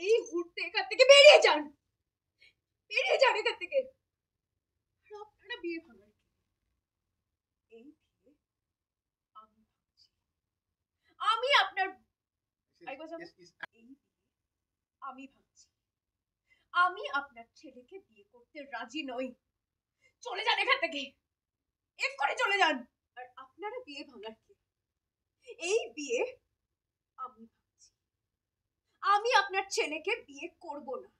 এই মুহূর্তে এখান থেকে বেরিয়ে যান, বেরিয়ে যান এখান থেকে। আপনারা বিয়ে ভাঙার এই বিয়ে আমি ভাঙছি। আমি আপনার এই বিয়ে আমি ভাঙছি। আমি আপনার ছেলেকে বিয়ে করতে রাজি নই। চলে যান এখান থেকে, এক্ষুনি চলে যান। আর আপনারা বিয়ে ভাঙার এই বিয়ে আমি ভাঙছি। আমি আপনার ছেলেকে বিয়ে করব না।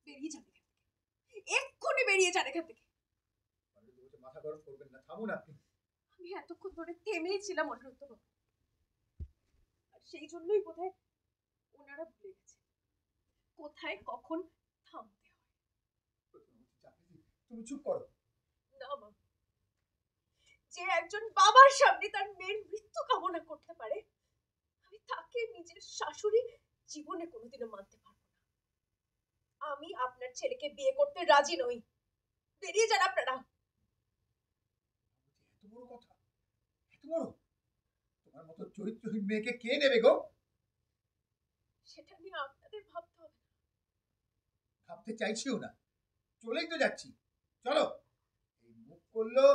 বেরিয়ে যান এখান থেকে, এক্ষুনি বেরিয়ে যান এখান থেকে। মাথা গরম করবেন না, থামুন আপনি। আমি এতক্ষণ ধরে থেমেই ছিলাম অনিরুদ্ধ বাবু, আর সেই জন্যই বোধহয় ওনারা ভুলে গেছে কোথায় কখন থামতে হয়। তুমি চুপ করো। না মা, যে একজন বাবার সামনে তার মেয়ের মৃত্যু কামনা করতে পারে, আমি তাকে নিজের শাশুড়ি জীবনে কোনোদিনও মানতে পারবো না। আমি আপনার ছেলেকে বিয়ে করতে রাজি নই। বেরিয়ে যান আপনারা। এত বড় কথা, এত বড়? তোমার মতো চরিত্রহীন মেয়েকে কে নেবে গো? সেটা নিয়ে আপনাদের ভাবতে হবে না। ভাবতে চাইছিও না, চলেই তো যাচ্ছি। চলো। এই মুখ করলো,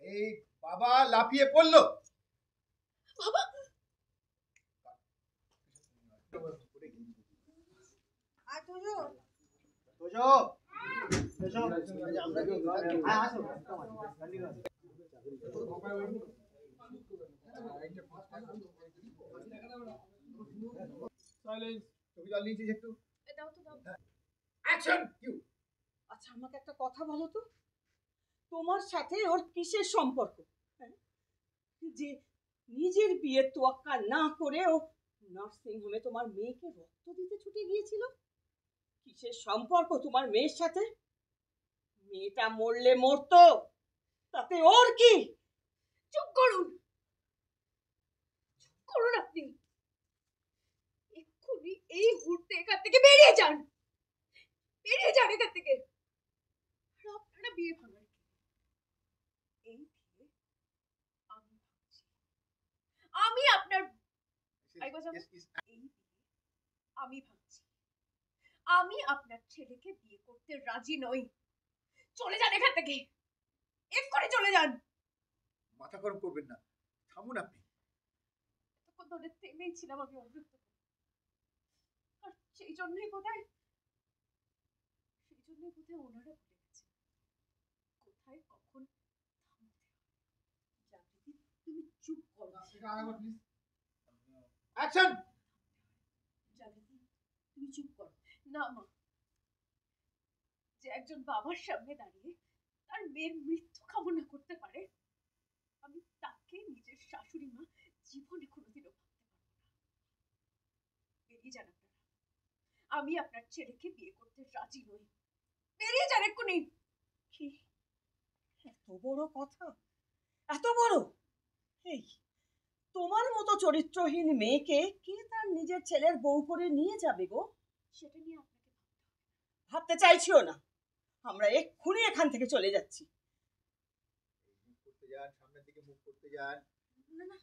এই বাবা লাফিয়ে পড়লো। বাবা, আচ্ছা, আমাকে একটা কথা বলো তো, তোমার সাথে ওর কিসের সম্পর্ক? যে নিজের বিয়ের তোয়াক্কা না করে ও নার্সিং হোমে তোমার মেয়েকে রক্ত দিতে ছুটে গিয়েছিল। কিসের সম্পর্ক তোমার মেয়ের সাথে? মেয়েটা মরলে মরতো, তাতে ওর কি? চুপ করুন, চুপ করুন আপনি। এক্ষুনি এই মুহূর্তে এখান থেকে বেরিয়ে যান, বেরিয়ে যান এখান থেকে। আপনারা বিয়ে ভাঙার এই বিয়ে আমি ভাঙছি। আমি আপনার এই বিয়ে আমি ভাঙছি। আমি আপনার ছেলেকে বিয়ে করতে রাজি নই। চলে যান এখান থেকে, এক্ষুনি চলে যান। মাথা গরম করবেন না, থামুন আপনি। এতক্ষণ ধরে থেমেই ছিলাম আমি অনিরুদ্ধ, আর সেই জন্যই বোধহয় ওনারা ভুলে গেছে কোথায় কখন থামতে হয়। জাগৃতি, তুমি চুপ করো। অ্যাকশন! জাগৃতি, তুমি চুপ করো। না মা, যে একজন বাবার সামনে দাঁড়িয়ে তার মেয়ের মৃত্যু কামনা করতে পারে, আমি তাকে নিজের শাশুড়ি মা জীবনে কোনোদিনও ভাবতে পারবো না। বেরিয়ে যান আপনারা। আমি আপনার ছেলেকে বিয়ে করতে রাজি নই। বেরিয়ে যান এক্ষুনি। কি এত বড় কথা? এত বড়? এই তোমার মতো চরিত্রহীন মেয়েকে কে তার নিজের ছেলের বউ করে নিয়ে যাবে গো? সেটা নিয়ে আপনাকে ভাবতে চাইছিও না। আমরা এক্ষুনি এখান থেকে চলে যাচ্ছি। মুখ করতে যান, সামনের দিকে মুখ করতে যান। না না,